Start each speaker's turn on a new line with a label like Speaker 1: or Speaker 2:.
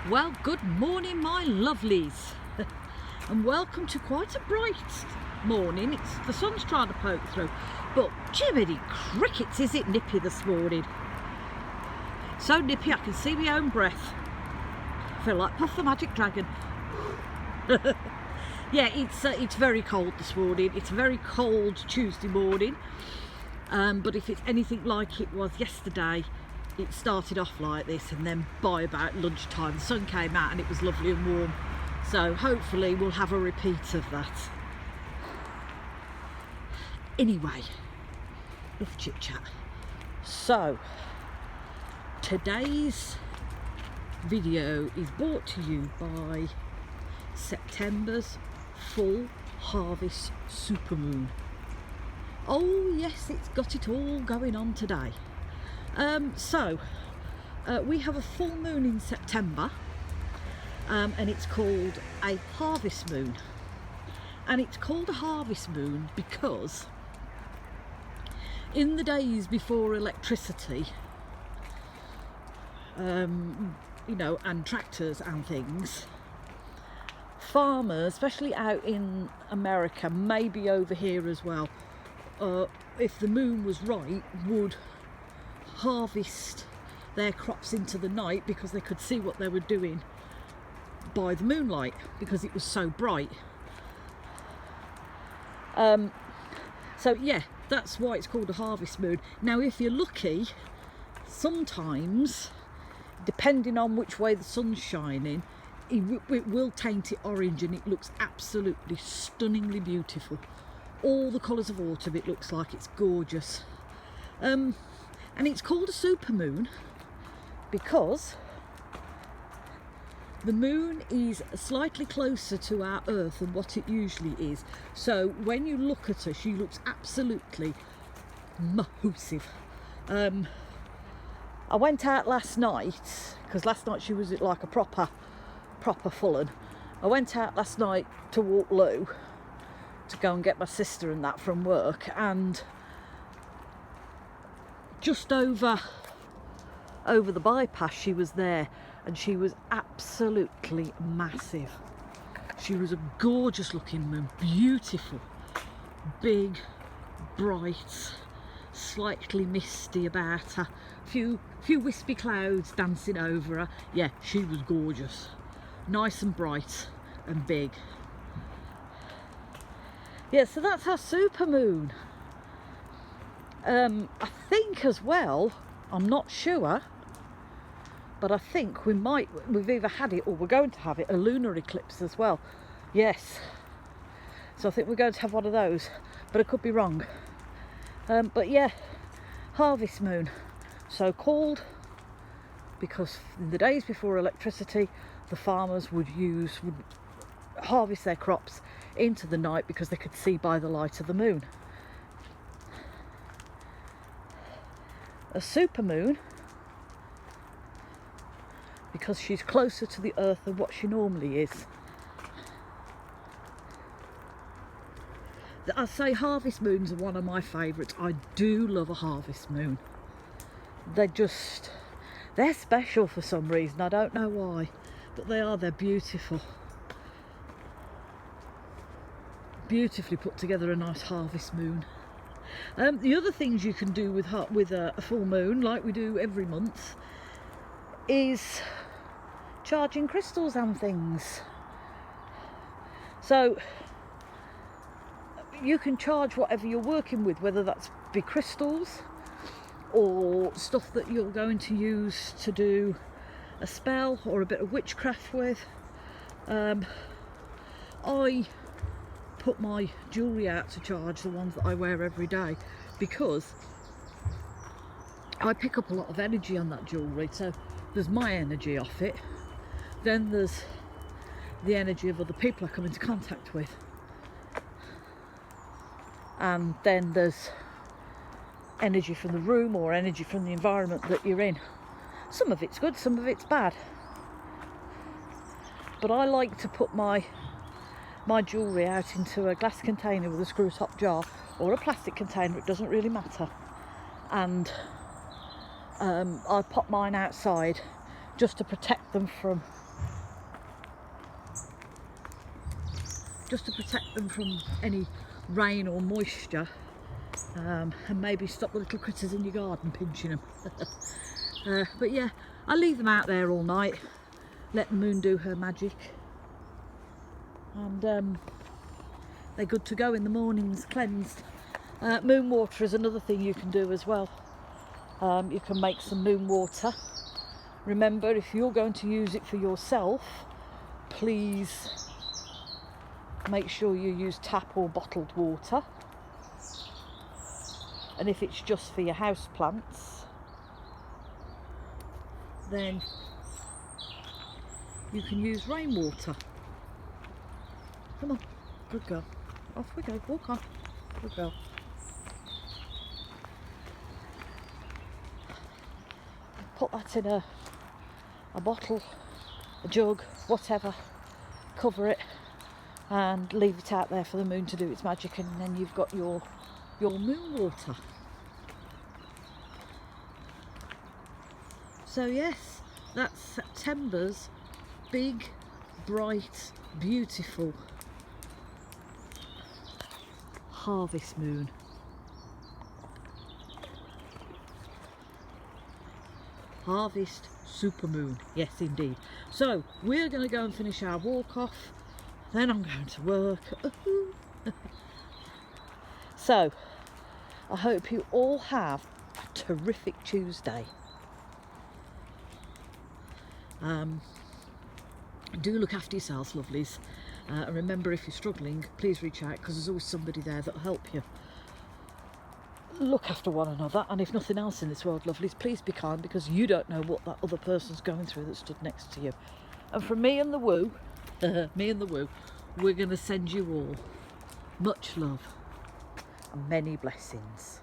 Speaker 1: Well, good morning, my lovelies, and welcome to quite a bright morning. The sun's trying to poke through, but Jiminy crickets, is it nippy this morning? So nippy I can see my own breath. I feel like Puff the Magic Dragon. Yeah, it's very cold this morning. It's a very cold Tuesday morning, but if it's anything like it was yesterday, it started off like this, and then by about lunchtime the sun came out and it was lovely and warm. So hopefully we'll have a repeat of that. Anyway, enough chit chat. So today's video is brought to you by September's full harvest supermoon. Oh yes, it's got it all going on today. We have a full moon in September, and it's called a harvest moon. And it's called a harvest moon because in the days before electricity, you know, and tractors and things, farmers, especially out in America, maybe over here as well, if the moon was right, would harvest their crops into the night because they could see what they were doing by the moonlight because it was so bright. So yeah, that's why it's called a harvest moon. Now if you're lucky, sometimes depending on which way the sun's shining, it will taint it orange, and it looks absolutely stunningly beautiful. All the colours of autumn, it looks like. It's gorgeous. And it's called a supermoon because the moon is slightly closer to our Earth than what it usually is. So when you look at her, she looks absolutely massive. I went out last night, because last night she was like a proper full un. I went out last night to Waterloo to go and get my sister and that from work, and just over the bypass she was there, and she was absolutely massive. She was a gorgeous looking moon, beautiful, big, bright, slightly misty about her, few wispy clouds dancing over her. Yeah, she was gorgeous, nice and bright and big. Yeah, so that's our supermoon. I think as well, I'm not sure, but I think we've either had it or we're going to have it, a lunar eclipse as well. Yes, so I think we're going to have one of those, but I could be wrong. But yeah, harvest moon, so called because in the days before electricity, the farmers would harvest their crops into the night because they could see by the light of the moon. A supermoon because she's closer to the Earth than what she normally is. I say harvest moons are one of my favourites. I do love a harvest moon. They're special for some reason. I don't know why, but they're beautiful. Beautifully put together, a nice harvest moon. The other things you can do with a full moon, like we do every month, is charging crystals and things. So you can charge whatever you're working with, whether that's be crystals or stuff that you're going to use to do a spell or a bit of witchcraft with. I put my jewellery out to charge, the ones that I wear every day, because I pick up a lot of energy on that jewellery. So there's my energy off it, then there's the energy of other people I come into contact with, and then there's energy from the room or energy from the environment that you're in. Some of it's good, some of it's bad, but I like to put my jewellery out into a glass container with a screw top jar, or a plastic container, it doesn't really matter, and I pop mine outside just to protect them from any rain or moisture, and maybe stop the little critters in your garden pinching them. But yeah, I leave them out there all night, let the moon do her magic, and they're good to go in the mornings, cleansed. Moon water is another thing you can do as well. You can make some moon water. Remember, if you're going to use it for yourself, please make sure you use tap or bottled water. And if it's just for your house plants, then you can use rainwater. Come on, good girl. Off we go, walk on, good girl. Put that in a bottle, a jug, whatever, cover it and leave it out there for the moon to do its magic, and then you've got your moon water. So yes, that's September's big, bright, beautiful harvest moon. Harvest supermoon, yes indeed. So we're going to go and finish our walk off, then I'm going to work. So I hope you all have a terrific Tuesday. Do look after yourselves, lovelies, and remember, if you're struggling, please reach out, because there's always somebody there that'll help you. Look after one another, and if nothing else in this world, lovelies, please be kind, because you don't know what that other person's going through that stood next to you. And from me and the woo, we're going to send you all much love and many blessings.